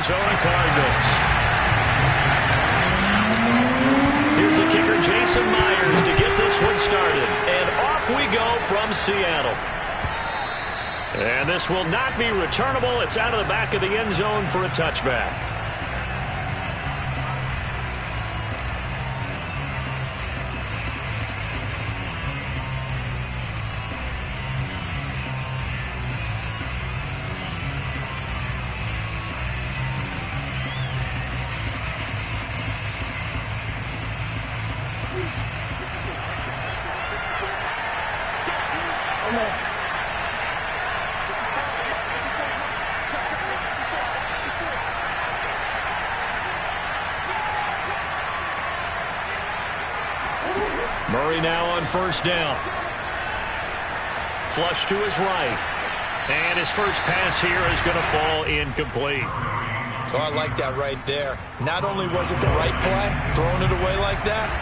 Arizona Cardinals. Here's the kicker, Jason Myers, to get this one started. And off we go from Seattle. And this will not be returnable. It's out of the back of the end zone for a touchback. Murray now on first down. Flush to his right. And his first pass here is going to fall incomplete. Oh, I like that right there. Not only was it the right play, throwing it away like that,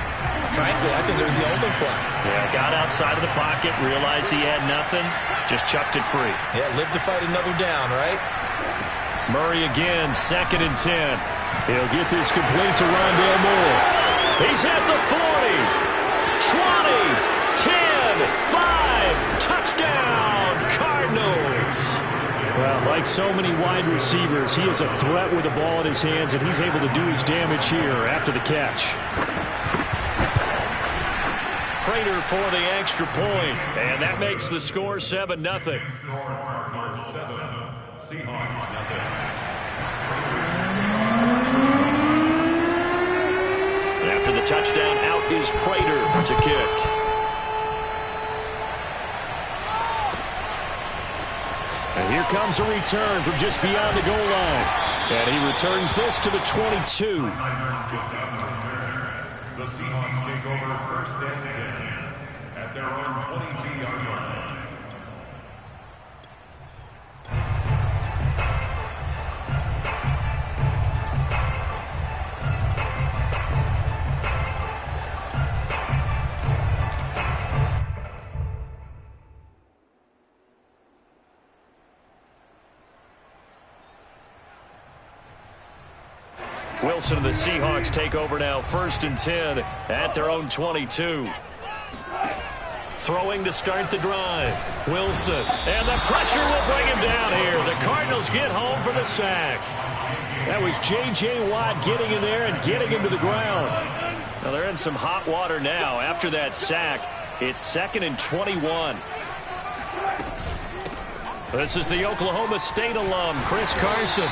frankly, I think it was the only play. Yeah, got outside of the pocket, realized he had nothing, just chucked it free. Yeah, live to fight another down, right? Murray again, 2nd and 10. He'll get this complete to Rondale Moore. He's at the 40. 20, 10, 5, touchdown, Cardinals. Well, like so many wide receivers, he is a threat with the ball in his hands, and he's able to do his damage here after the catch. Prater for the extra point, and that makes the score 7-0. Seahawks, nothing. After the touchdown, out is Prater to kick. And here comes a return from just beyond the goal line. And he returns this to the 22. The Seahawks take over 1st and 10 at their own 22-yard line. Wilson and the Seahawks take over now, 1st and 10 at their own 22. Throwing to start the drive. Wilson, and the pressure will bring him down here. The Cardinals get home for the sack. That was J.J. Watt getting in there and getting him to the ground. Now they're in some hot water now after that sack. It's 2nd and 21. This is the Oklahoma State alum, Chris Carson.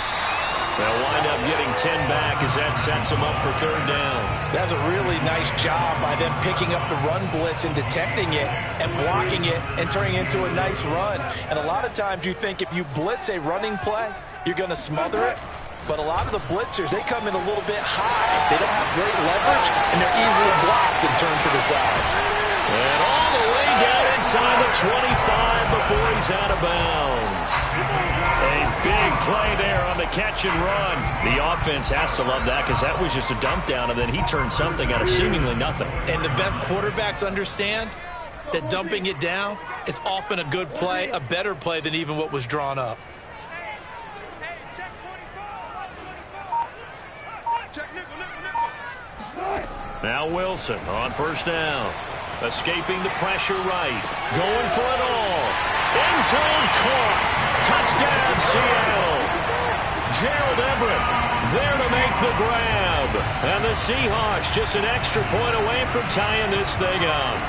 They'll wind up getting 10 back as that sets them up for 3rd down. That's a really nice job by them picking up the run blitz and detecting it and blocking it and turning it into a nice run. And a lot of times you think if you blitz a running play, you're going to smother it. But a lot of the blitzers, they come in a little bit high. They don't have great leverage, and they're easily blocked and turned to the side. And all the way down inside the 25 before he's out of bounds. A big play there on the catch and run. The offense has to love that because that was just a dump down, and then he turned something out of seemingly nothing. And the best quarterbacks understand that dumping it down is often a good play, a better play than even what was drawn up. Now Wilson on 1st down. Escaping the pressure right. Going for it all. End zone caught. Touchdown Seattle. Gerald Everett there to make the grab. And the Seahawks just an extra point away from tying this thing up.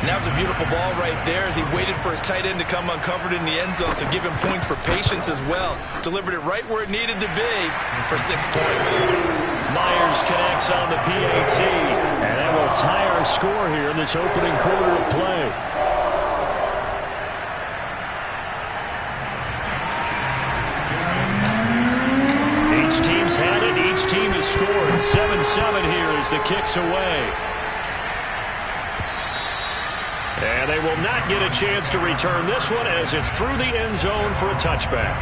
And that was a beautiful ball right there as he waited for his tight end to come uncovered in the end zone, so give him points for patience as well. Delivered it right where it needed to be for 6 points. Myers connects on the PAT, and that will tie our score here in this opening quarter of play. Each team's had it. Each team has scored. 7-7 here as the kick's away. And they will not get a chance to return this one as it's through the end zone for a touchback.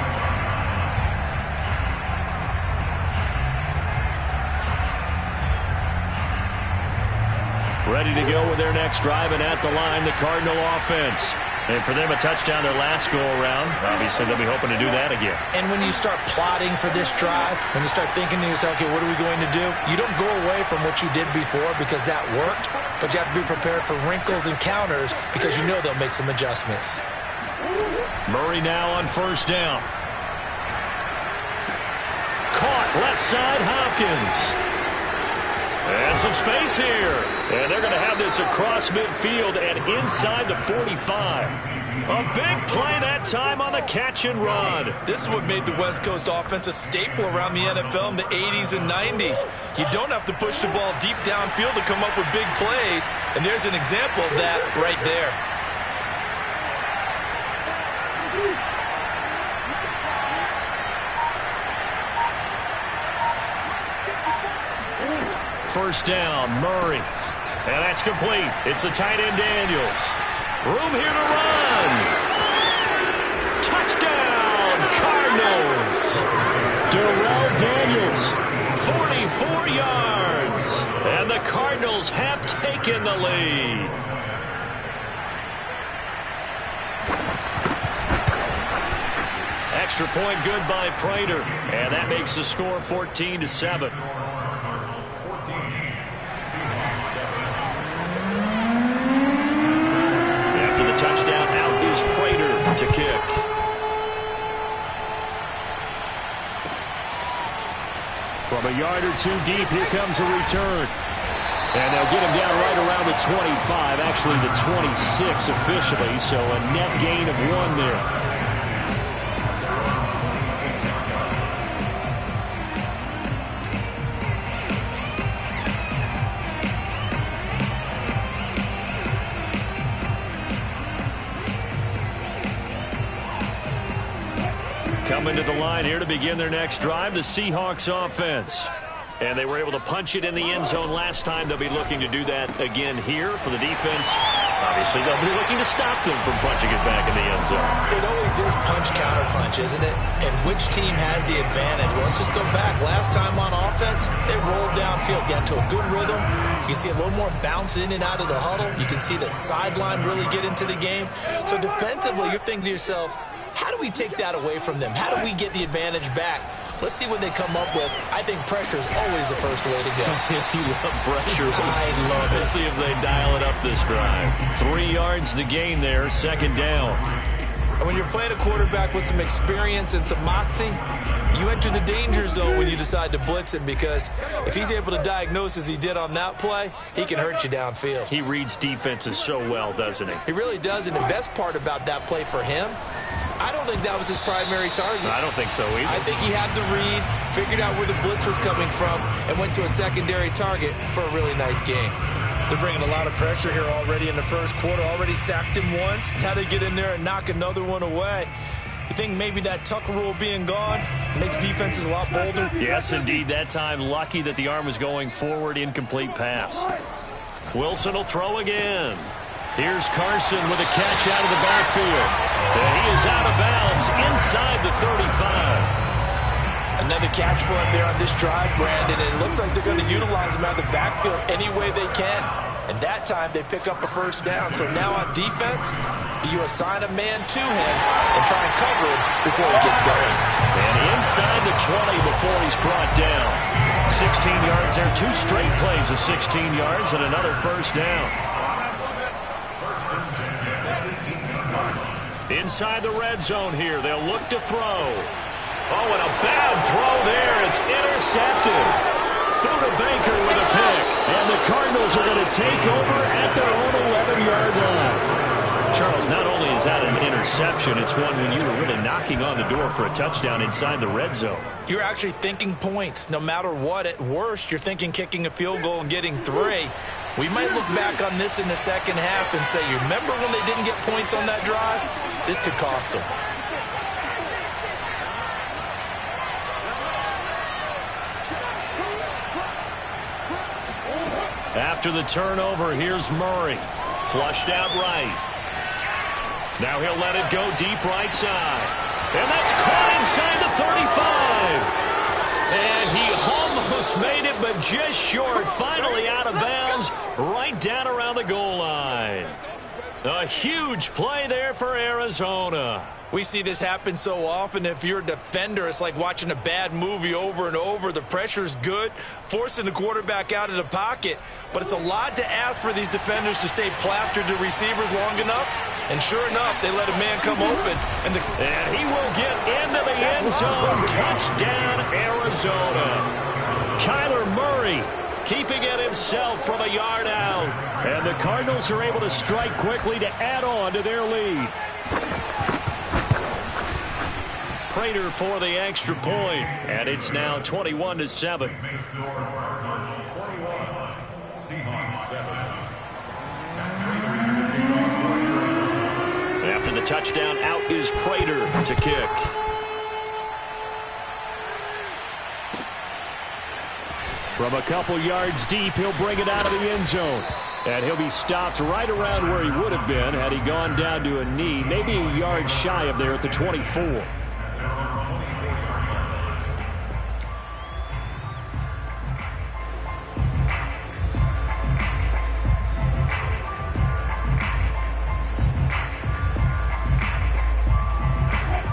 Ready to go with their next drive, and at the line, the Cardinal offense. And for them, a touchdown their last go-around. Obviously, they'll be hoping to do that again. And when you start plotting for this drive, when you start thinking to yourself, okay, what are we going to do? You don't go away from what you did before because that worked, but you have to be prepared for wrinkles and counters because you know they'll make some adjustments. Murray now on first down. Caught left side, Hopkins. And some space here. And they're going to have this across midfield and inside the 45. A big play that time on the catch and run. This is what made the West Coast offense a staple around the NFL in the 80s and 90s. You don't have to push the ball deep downfield to come up with big plays. And there's an example of that right there. First down, Murray. And that's complete. It's the tight end, Daniels. Room here to run. Touchdown, Cardinals. Darrell Daniels, 44 yards. And the Cardinals have taken the lead. Extra point good by Prater. And that makes the score 14-7. Touchdown, out is Prater to kick. From a yard or two deep, here comes a return. And they'll get him down right around the 25, actually the 26 officially, so a net gain of 1 there. Coming to the line here to begin their next drive, the Seahawks offense. And they were able to punch it in the end zone last time. They'll be looking to do that again here for the defense. Obviously, they'll be looking to stop them from punching it back in the end zone. It always is punch-counter-punch, isn't it? And which team has the advantage? Well, let's just go back. Last time on offense, they rolled downfield, got into a good rhythm. You can see a little more bounce in and out of the huddle. You can see the sideline really get into the game. So defensively, you're thinking to yourself, how do we take that away from them? How do we get the advantage back? Let's see what they come up with. I think pressure is always the first way to go. You love pressure. I love it. Let's see if they dial it up this drive. 3 yards the gain there, second down. And when you're playing a quarterback with some experience and some moxie, you enter the danger zone when you decide to blitz him, because if he's able to diagnose as he did on that play, he can hurt you downfield. He reads defenses so well, doesn't he? He really does, and the best part about that play for him, I don't think that was his primary target. I don't think so either. I think he had the read, figured out where the blitz was coming from, and went to a secondary target for a really nice game. They're bringing a lot of pressure here already in the first quarter. Already sacked him once. Now they get in there and knock another one away. You think maybe that Tucker rule being gone makes defenses a lot bolder? Yes, indeed. That time, lucky that the arm was going forward. Incomplete pass. Wilson will throw again. Here's Carson with a catch out of the backfield. And he is out of bounds inside the 35. Another catch for him there on this drive, Brandon. And it looks like they're going to utilize him out of the backfield any way they can. And that time they pick up a first down. So now on defense, do you assign a man to him and try and cover him before he gets going? And inside the 20 before he's brought down. 16 yards there. 2 straight plays of 16 yards and another first down. Inside the red zone here. They'll look to throw. Oh, and a bad throw there. It's intercepted. Buda Baker with a pick. And the Cardinals are going to take over at their own 11-yard line. Charles, not only is that an interception, it's one when you were really knocking on the door for a touchdown inside the red zone. You're actually thinking points. No matter what, at worst, you're thinking kicking a field goal and getting 3. We might look back on this in the second half and say, you remember when they didn't get points on that drive? This could cost them. After the turnover, here's Murray. Flushed out right. Now he'll let it go deep right side. And that's caught inside the 35. And he almost made it, but just short. Finally out of bounds, right down around the goal line. A huge play there for Arizona. We see this happen so often. If you're a defender, it's like watching a bad movie over and over. The pressure's good, forcing the quarterback out of the pocket. But it's a lot to ask for these defenders to stay plastered to receivers long enough. And sure enough, they let a man come open. And he will get into the end zone. Touchdown, Arizona. Kyler Murray keeping it himself from a yard out. And the Cardinals are able to strike quickly to add on to their lead. Prater for the extra point, and it's now 21-7. After the touchdown, out is Prater to kick. From a couple yards deep, he'll bring it out of the end zone. And he'll be stopped right around where he would have been had he gone down to a knee, maybe a yard shy of there at the 24.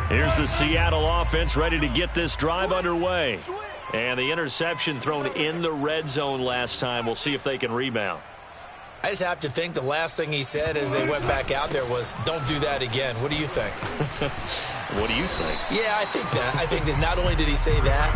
Here's the Seattle offense ready to get this drive underway. And the interception thrown in the red zone last time. We'll see if they can rebound. I just have to think the last thing he said as they went back out there was, don't do that again. What do you think? What do you think? Yeah, I think that. I think that not only did he say that,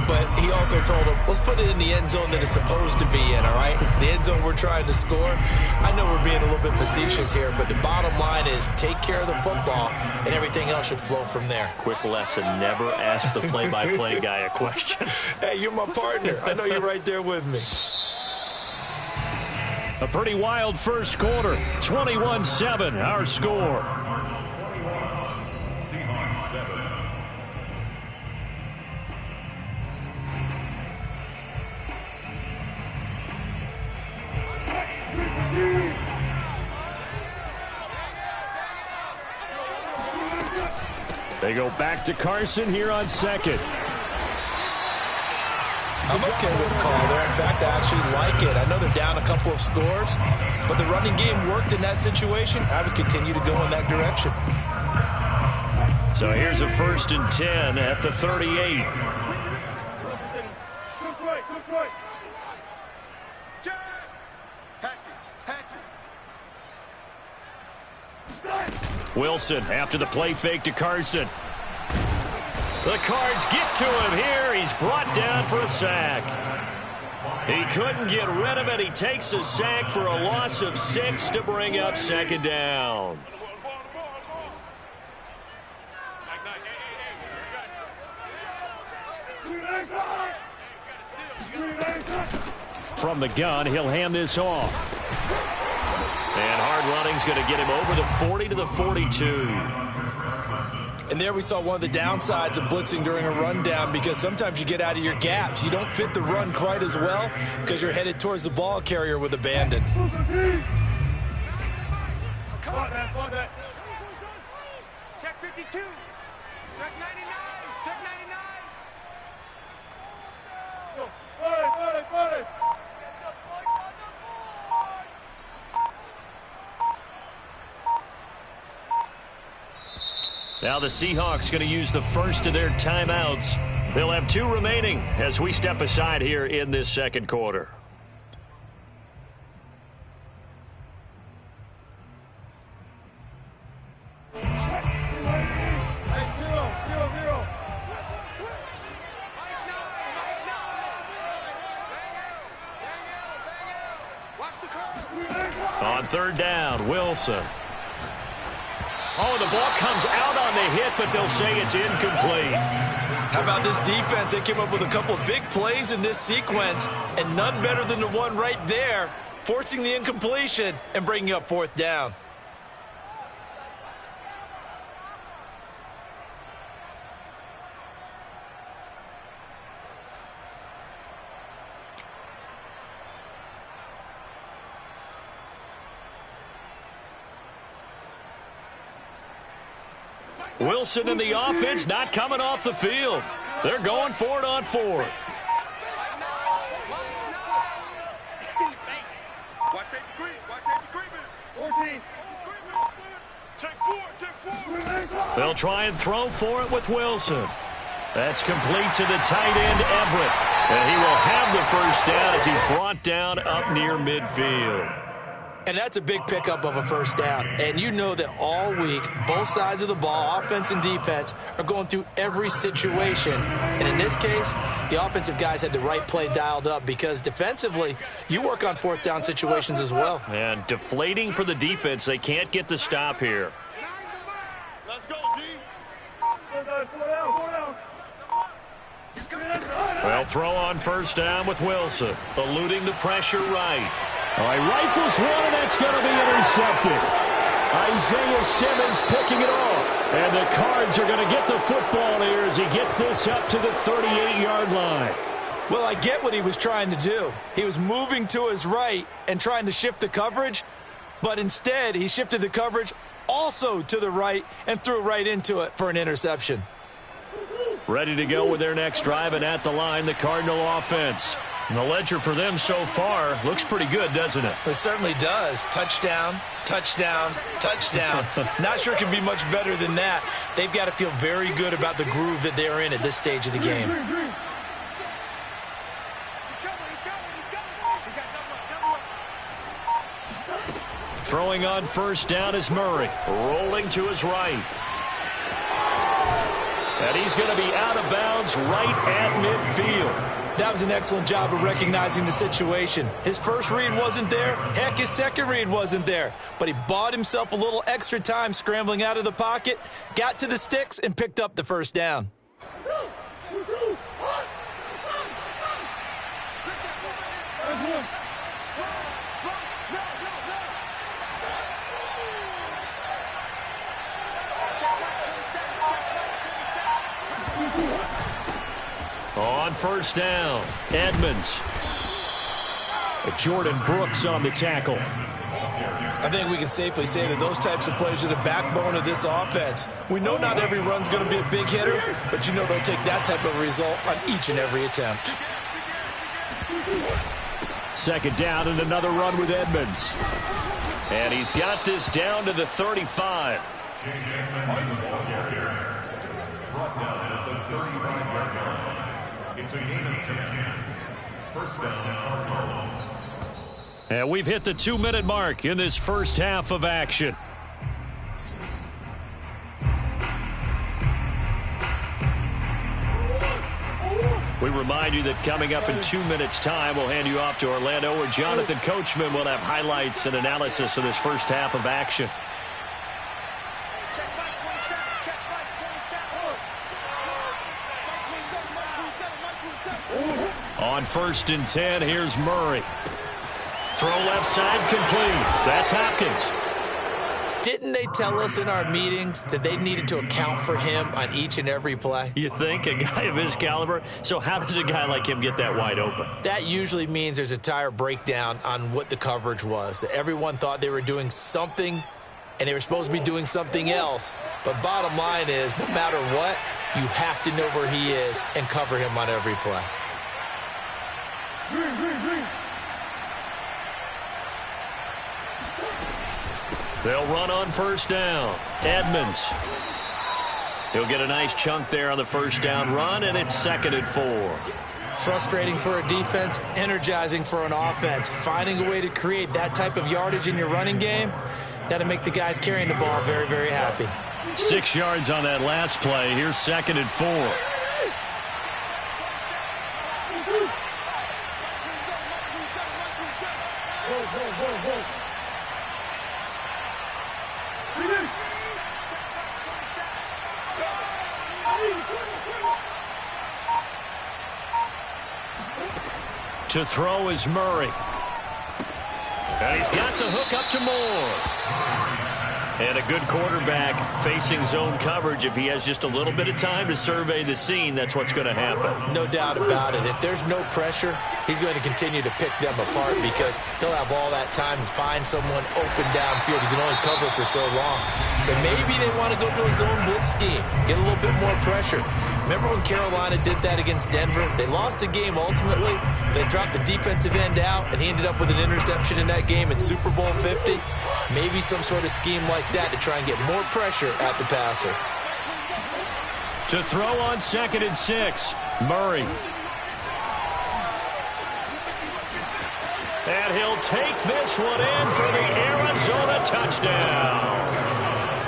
but he also told him, let's put it in the end zone that it's supposed to be in, all right? The end zone we're trying to score. I know we're being a little bit facetious here, but the bottom line is take care of the football, and everything else should flow from there. Quick lesson, never ask the play-by-play guy a question. Hey, you're my partner. I know you're right there with me. A pretty wild first quarter. 21-7, our score. Seahawks 7. They go back to Carson here on second. I'm okay with the call there. In fact, I actually like it. I know they're down a couple of scores, but the running game worked in that situation. I would continue to go in that direction. So here's a 1st and 10 at the 38. Wilson after the play fake to Carson. The Cards get to him here. He's brought down for a sack. He couldn't get rid of it. He takes a sack for a loss of 6 to bring up 2nd down. From the gun, he'll hand this off. And hard running's going to get him over the 40 to the 42. And there we saw one of the downsides of blitzing during a rundown, because sometimes you get out of your gaps. You don't fit the run quite as well because you're headed towards the ball carrier with abandon. Check 52. Check 99. Check 99. Buddy. Now the Seahawks going to use the first of their timeouts. They'll have 2 remaining as we step aside here in this second quarter. On 3rd down, Wilson. Oh, the ball comes out on the hit, but they'll say it's incomplete. How about this defense? They came up with a couple of big plays in this sequence, and none better than the one right there, forcing the incompletion and bringing up 4th down. Wilson and the offense not coming off the field. They're going for it on 4th. Watch safety creep. 14. They'll try and throw for it with Wilson. That's complete to the tight end, Everett. And he will have the first down as he's brought down up near midfield. And that's a big pickup of a first down. And you know that all week, both sides of the ball, offense and defense, are going through every situation. And in this case, the offensive guys had the right play dialed up because defensively, you work on fourth down situations as well. And deflating for the defense. They can't get the stop here. Let's go, D. Well, throw on first down with Wilson, eluding the pressure right. All right, rifles one, and that's going to be intercepted. Isaiah Simmons picking it off. And the Cards are going to get the football here as he gets this up to the 38-yard line. Well, I get what he was trying to do. He was moving to his right and trying to shift the coverage, but instead he shifted the coverage also to the right and threw right into it for an interception. Ready to go with their next drive, and at the line, the Cardinal offense. And the ledger for them so far looks pretty good, doesn't it? It certainly does. Touchdown, touchdown, touchdown. Not sure it can be much better than that. They've got to feel very good about the groove that they're in at this stage of the game. Throwing on first down is Murray, rolling to his right. And he's going to be out of bounds right at midfield. That was an excellent job of recognizing the situation. His first read wasn't there. Heck, his second read wasn't there. But he bought himself a little extra time scrambling out of the pocket, got to the sticks, and picked up the first down. On first down, Edmonds. Jordan Brooks on the tackle. I think we can safely say that those types of plays are the backbone of this offense. We know not every run's going to be a big hitter, but you know they'll take that type of result on each and every attempt. Second down and another run with Edmonds. And he's got this down to the 35. It's a gain of 10. First down, Cardinals. And we've hit the 2-minute mark in this first half of action. We remind you that coming up in 2 minutes' time, we'll hand you off to Orlando, where Jonathan Coachman will have highlights and analysis of this first half of action. On first and 10, here's Murray. Throw left side complete. That's Hopkins. Didn't they tell us in our meetings that they needed to account for him on each and every play? You think? A guy of his caliber? So how does a guy like him get that wide open? That usually means there's a tire breakdown on what the coverage was. That everyone thought they were doing something, and they were supposed to be doing something else. But bottom line is, no matter what, you have to know where he is and cover him on every play. They'll run on first down. Edmonds. He'll get a nice chunk there on the first down run, and it's 2nd and 4. Frustrating for a defense, energizing for an offense. Finding a way to create that type of yardage in your running game, that'll make the guys carrying the ball very, very happy. 6 yards on that last play. Here's 2nd and 4. To throw is Murray. And he's got the hook up to Moore. And a good quarterback facing zone coverage. If he has just a little bit of time to survey the scene, that's what's going to happen. No doubt about it. If there's no pressure, he's going to continue to pick them apart because he'll have all that time to find someone open downfield. He can only cover for so long. So maybe they want to go to a zone blitz scheme, get a little bit more pressure. Remember when Carolina did that against Denver? They lost the game ultimately. They dropped the defensive end out, and he ended up with an interception in that game in Super Bowl 50. Maybe some sort of scheme like that to try and get more pressure at the passer. To throw on 2nd and 6, Murray. And he'll take this one in for the Arizona touchdown.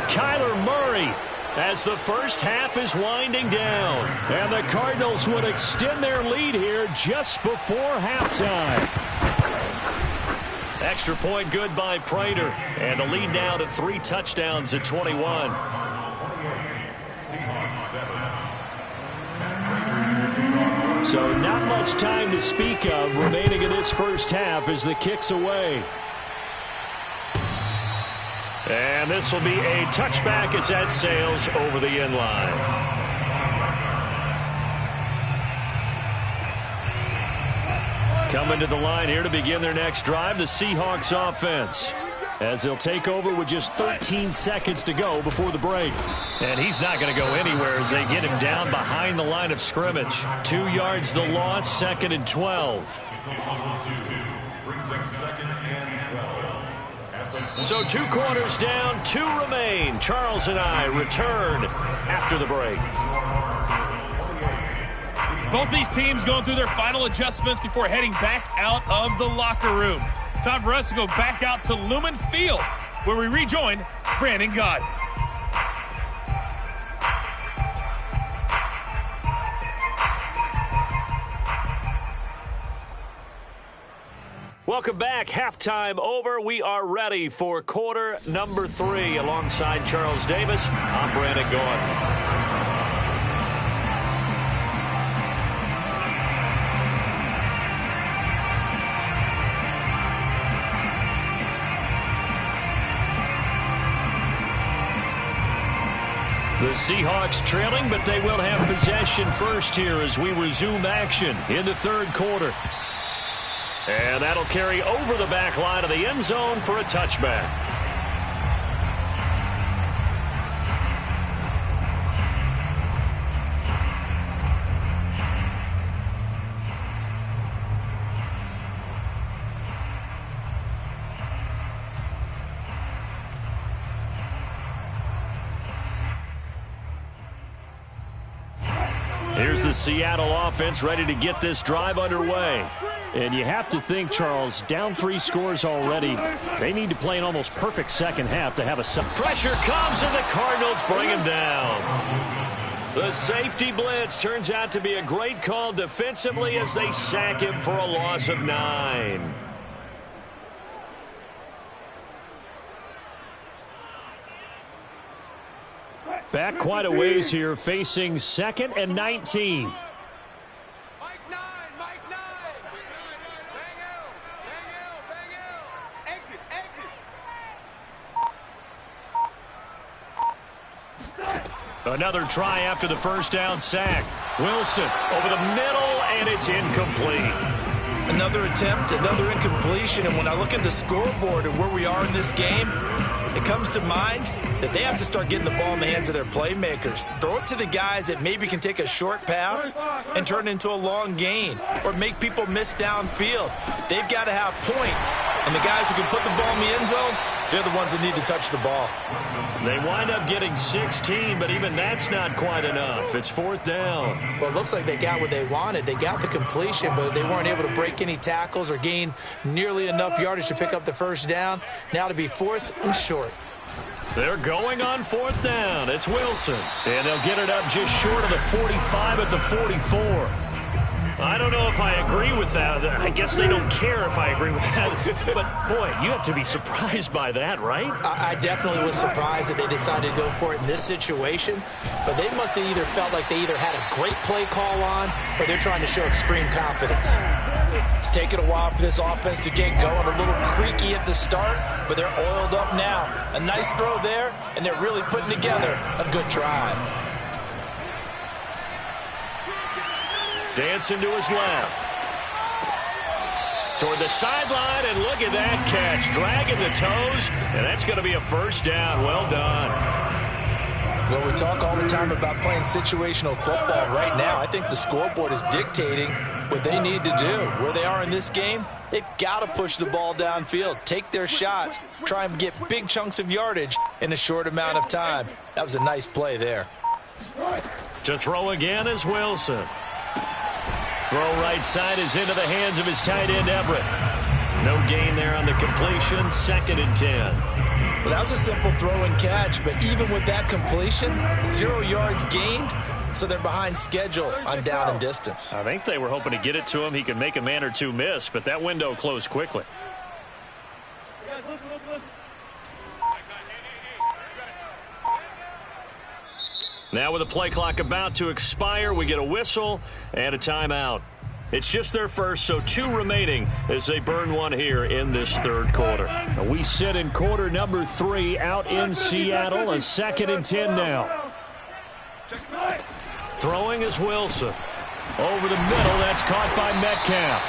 Kyler Murray, as the first half is winding down. And the Cardinals would extend their lead here just before halftime. Extra point good by Prater. And the lead now to 3 touchdowns at 21. So not much time to speak of remaining in this first half as the kick's away. And this will be a touchback as that sails over the end line. Coming to the line here to begin their next drive, the Seahawks offense, as they'll take over with just 13 seconds to go before the break. And he's not going to go anywhere as they get him down behind the line of scrimmage. 2 yards the loss, 2nd and 12. Brings up 2nd and 12. So 2 quarters down, 2 remain. Charles and I return after the break. Both these teams going through their final adjustments before heading back out of the locker room. Time for us to go back out to Lumen Field, where we rejoin Brandon Gott. Welcome back. Halftime over. We are ready for quarter number 3. Alongside Charles Davis, I'm Brandon Gott. The Seahawks trailing, but they will have possession first here as we resume action in the 3rd quarter. And that'll carry over the back line of the end zone for a touchback. Here's the Seattle offense ready to get this drive underway. And you have to think, Charles, down 3 scores already. They need to play an almost perfect second half to have a... Pressure comes and the Cardinals bring him down. The safety blitz turns out to be a great call defensively as they sack him for a loss of 9. Back quite a ways here, facing 2nd and 19. Mike 9, Mike 9. Bang out, bang out, bang out. Exit, exit. Another try after the first down sack. Wilson over the middle, and it's incomplete. Another attempt, another incompletion, and when I look at the scoreboard and where we are in this game, it comes to mind that they have to start getting the ball in the hands of their playmakers. Throw it to the guys that maybe can take a short pass and turn it into a long gain or make people miss downfield. They've got to have points, and the guys who can put the ball in the end zone, they're the ones that need to touch the ball. They wind up getting 16, but even that's not quite enough. It's 4th down. Well, it looks like they got what they wanted. They got the completion, but they weren't able to break any tackles or gain nearly enough yardage to pick up the first down. Now to be 4th and short. They're going on 4th down. It's Wilson. And they'll get it up just short of the 45 at the 44. I don't know if I agree with that. I guess they don't care if I agree with that. But, boy, you have to be surprised by that, right? I definitely was surprised that they decided to go for it in this situation. But they must have either felt like they either had a great play call on or they're trying to show extreme confidence. It's taken a while for this offense to get going. A little creaky at the start, but they're oiled up now. A nice throw there, and they're really putting together a good drive. Dancing to his left. Toward the sideline, and look at that catch. Dragging the toes, and that's going to be a first down. Well done. Well, we talk all the time about playing situational football. Right now, I think the scoreboard is dictating what they need to do. Where they are in this game, they've got to push the ball downfield, take their shots, try and get big chunks of yardage in a short amount of time. That was a nice play there. To throw again is Wilson. Throw right side is into the hands of his tight end, Everett. No gain there on the completion, 2nd and 10. Well, that was a simple throw and catch, but even with that completion, 0 yards gained, so they're behind schedule on down and distance. I think they were hoping to get it to him. He could make a man or two miss, but that window closed quickly. Now with the play clock about to expire, we get a whistle and a timeout. It's just their first, so 2 remaining as they burn one here in this 3rd quarter. We sit in quarter number 3 out in Seattle, a 2nd and 10 now. Throwing is Wilson. Over the middle, that's caught by Metcalf.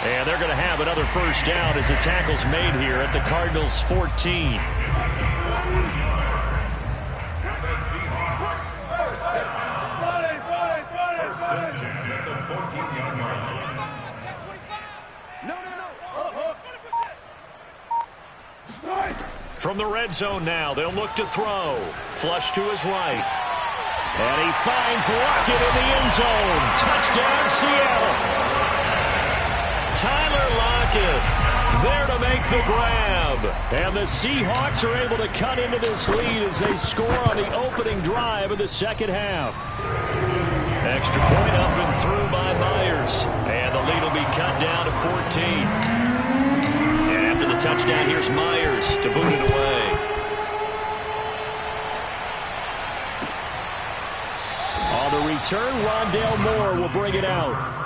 And they're going to have another first down as the tackle's made here at the Cardinals' 14. From the red zone now, they'll look to throw. Flush to his right. And he finds Lockett in the end zone. Touchdown, Seattle. Tyler Lockett there to make the grab. And the Seahawks are able to cut into this lead as they score on the opening drive of the 2nd half. Extra point up and through by Myers. And the lead will be cut down to 14. And after the touchdown, here's Myers to boot it away. On the return, Rondale Moore will bring it out.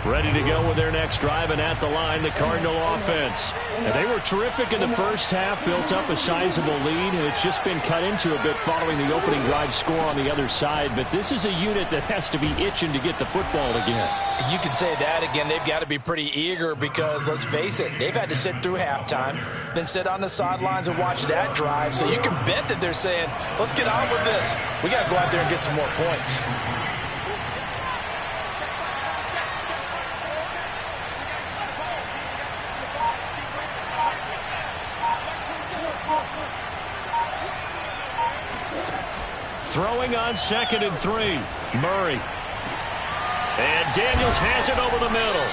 Ready to go with their next drive, and at the line, the Cardinal offense. And they were terrific in the first half, built up a sizable lead, and it's just been cut into a bit following the opening drive score on the other side. But this is a unit that has to be itching to get the football again. You can say that again. They've got to be pretty eager because, let's face it, they've had to sit through halftime, then sit on the sidelines and watch that drive. So you can bet that they're saying, let's get on with this. We got to go out there and get some more points. Throwing on 2nd and 3. Murray. And Daniels has it over the middle.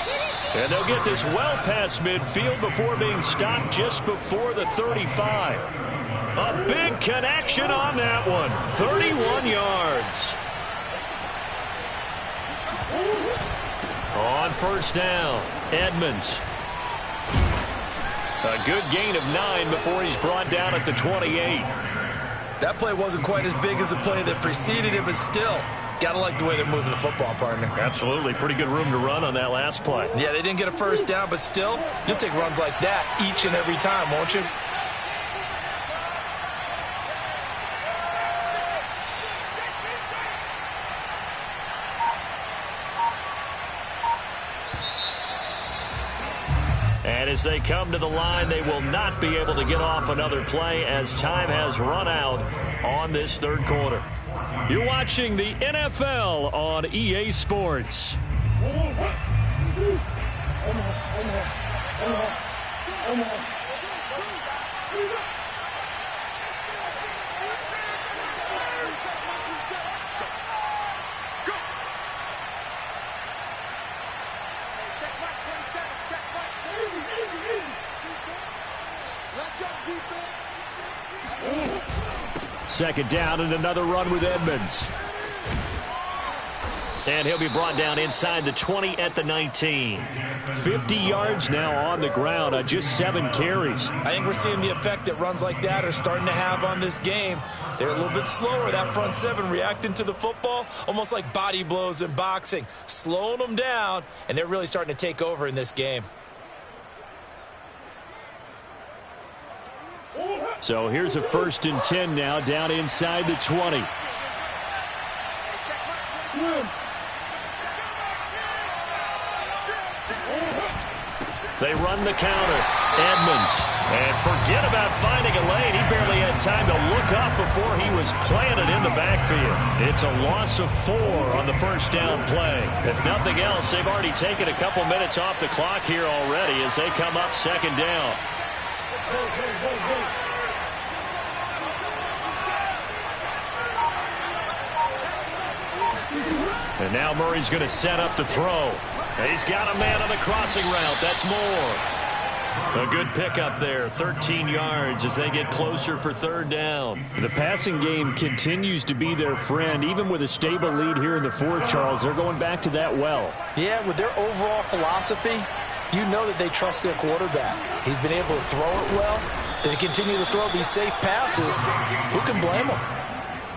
And they'll get this well past midfield before being stopped just before the 35. A big connection on that one. 31 yards. On first down, Edmonds. A good gain of 9 before he's brought down at the 28. That play wasn't quite as big as the play that preceded it, but still, got to like the way they're moving the football, partner. Absolutely. Pretty good room to run on that last play. Yeah, they didn't get a first down, but still, you'll take runs like that each and every time, won't you? And as they come to the line, they will not be able to get off another play as time has run out on this 3rd quarter. You're watching the NFL on EA Sports. Second down and another run with Edmonds. And he'll be brought down inside the 20 at the 19. 50 yards now on the ground on just 7 carries. I think we're seeing the effect that runs like that are starting to have on this game. They're a little bit slower, that front 7, reacting to the football, almost like body blows in boxing, slowing them down, and they're really starting to take over in this game. So here's a 1st and 10 now, down inside the 20. They run the counter. Edmonds. And forget about finding a lane. He barely had time to look up before he was planted in the backfield. It's a loss of 4 on the 1st down play. If nothing else, they've already taken a couple minutes off the clock here already as they come up 2nd down. And now Murray's going to set up to throw. He's got a man on the crossing route. That's Moore. A good pickup there, 13 yards as they get closer for 3rd down. The passing game continues to be their friend. Even with a stable lead here in the 4th, Charles, they're going back to that well. Yeah, with their overall philosophy, you know that they trust their quarterback. He's been able to throw it well. They continue to throw these safe passes. Who can blame them?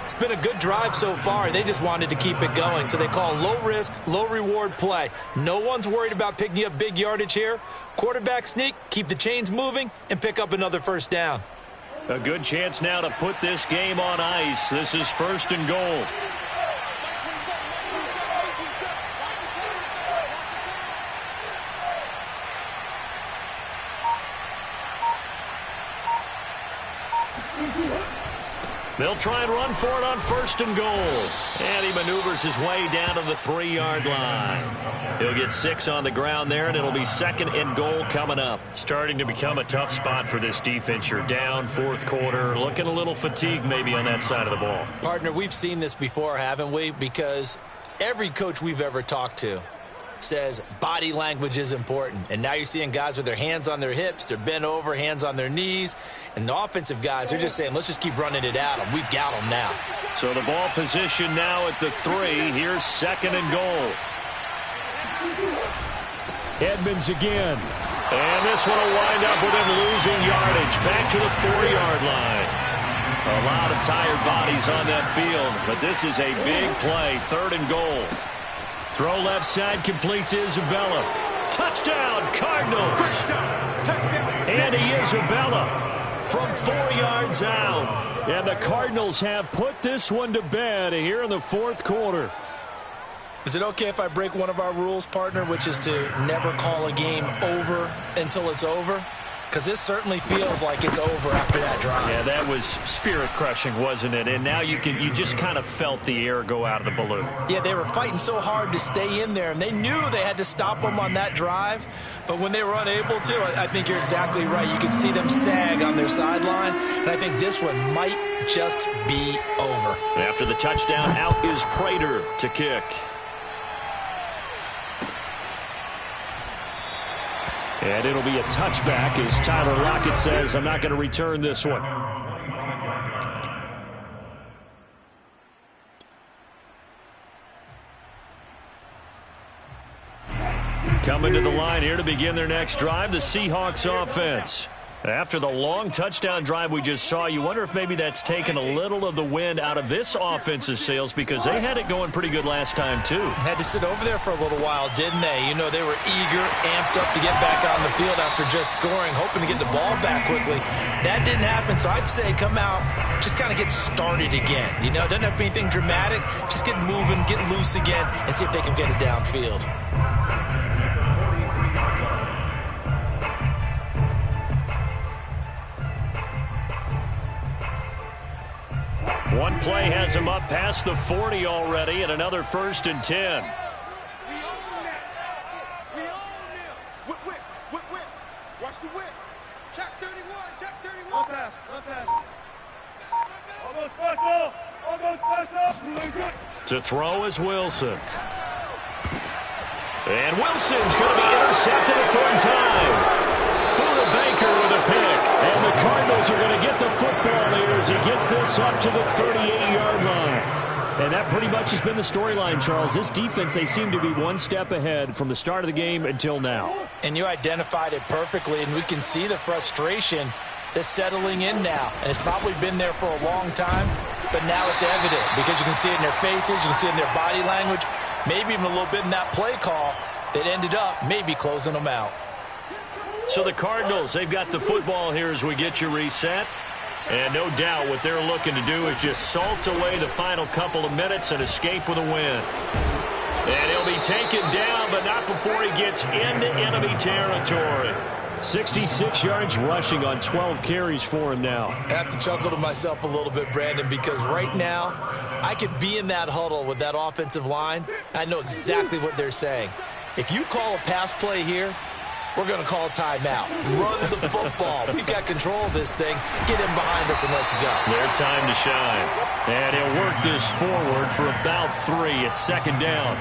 It's been a good drive so far. They just wanted to keep it going, so they call low-risk, low-reward play. No one's worried about picking up big yardage here. Quarterback sneak, keep the chains moving, and pick up another 1st down. A good chance now to put this game on ice. This is 1st and goal. They'll try and run for it on 1st and goal. And he maneuvers his way down to the 3-yard line. He'll get 6 on the ground there, and it'll be 2nd and goal coming up. Starting to become a tough spot for this defense. You're down 4th quarter, looking a little fatigued maybe on that side of the ball. Partner, we've seen this before, haven't we? Because every coach we've ever talked to says body language is important. And now you're seeing guys with their hands on their hips, they're bent over, hands on their knees. And the offensive guys are just saying, let's just keep running it at them. We've got them now. So the ball position now at the 3. Here's 2nd and goal. Edmonds again. And this one will wind up with him losing yardage. Back to the 4-yard line. A lot of tired bodies on that field. But this is a big play. 3rd and goal. Throw left side, completes Isabella. Touchdown, Cardinals. Andy Isabella from 4 yards out. And the Cardinals have put this one to bed here in the 4th quarter. Is it okay if I break one of our rules, partner, which is to never call a game over until it's over? Because this certainly feels like it's over after that drive. Yeah, that was spirit-crushing, wasn't it? And now you just kind of felt the air go out of the balloon. Yeah, they were fighting so hard to stay in there, and they knew they had to stop them on that drive. But when they were unable to, I think you're exactly right. You could see them sag on their sideline, and I think this one might just be over. After the touchdown, out is Prater to kick. And it'll be a touchback as Tyler Lockett says, I'm not going to return this one. Coming to the line here to begin their next drive, the Seahawks offense. After the long touchdown drive we just saw, you wonder if maybe that's taken a little of the wind out of this offense's sails because they had it going pretty good last time, too. Had to sit over there for a little while, didn't they? You know, they were eager, amped up to get back on the field after just scoring, hoping to get the ball back quickly. That didn't happen, so I'd say come out, just kind of get started again. You know, it doesn't have to be anything dramatic. Just get moving, get loose again, and see if they can get it downfield. One play has him up past the 40 already, and another 1st and 10. We own them. Whip. Watch the whip. Check 31. One pass. Almost first. To throw is Wilson. And Wilson's going to be intercepted a 3rd time. Buda Baker with a pick. And the Cardinals are going to get the football here as he gets this up to the 38-yard line. And that pretty much has been the storyline, Charles. This defense, they seem to be one step ahead from the start of the game until now. And you identified it perfectly, and we can see the frustration that's settling in now. And it's probably been there for a long time, but now it's evident because you can see it in their faces, you can see it in their body language, maybe even a little bit in that play call that ended up maybe closing them out. So the Cardinals, they've got the football here as we get you reset. And no doubt what they're looking to do is just salt away the final couple of minutes and escape with a win. And he'll be taken down, but not before he gets into enemy territory. 66 yards rushing on 12 carries for him now. I have to chuckle to myself a little bit, Brandon, because right now I could be in that huddle with that offensive line. I know exactly what they're saying. If you call a pass play here, we're going to call a timeout. Run the football. We've got control of this thing. Get him behind us and let's go. Their time to shine. And he'll work this forward for about 3 at second down.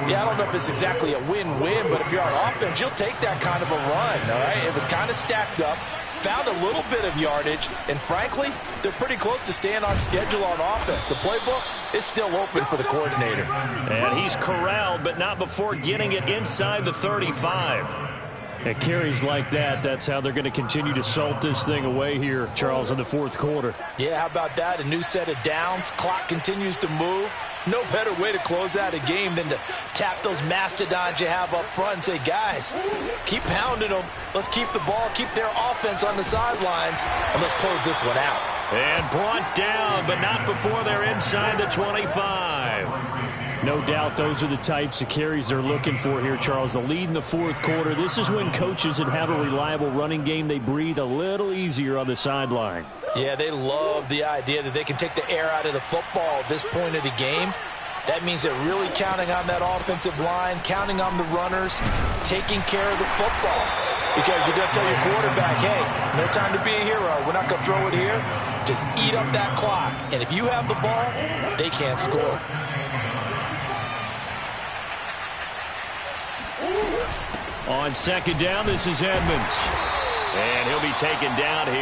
Yeah, I don't know if it's exactly a win-win, but if you're on offense, you'll take that kind of a run, all right? It was kind of stacked up, found a little bit of yardage, and frankly, they're pretty close to staying on schedule on offense. The playbook is still open for the coordinator. And he's corralled, but not before getting it inside the 35. At carries like that, that's how they're going to continue to salt this thing away here, Charles, in the fourth quarter. Yeah, how about that? A new set of downs. Clock continues to move. No better way to close out a game than to tap those mastodons you have up front and say, guys, keep pounding them. Let's keep the ball, keep their offense on the sidelines, and let's close this one out. And brought down, but not before they're inside the 25. No doubt those are the types of carries they're looking for here, Charles. The lead in the fourth quarter. This is when coaches that have a reliable running game, they breathe a little easier on the sideline. Yeah, they love the idea that they can take the air out of the football at this point of the game. That means they're really counting on that offensive line, counting on the runners, taking care of the football. Because you're going to tell your quarterback, hey, no time to be a hero. We're not going to throw it here. Just eat up that clock. And if you have the ball, they can't score. On second down, this is Edmonds. And he'll be taken down here.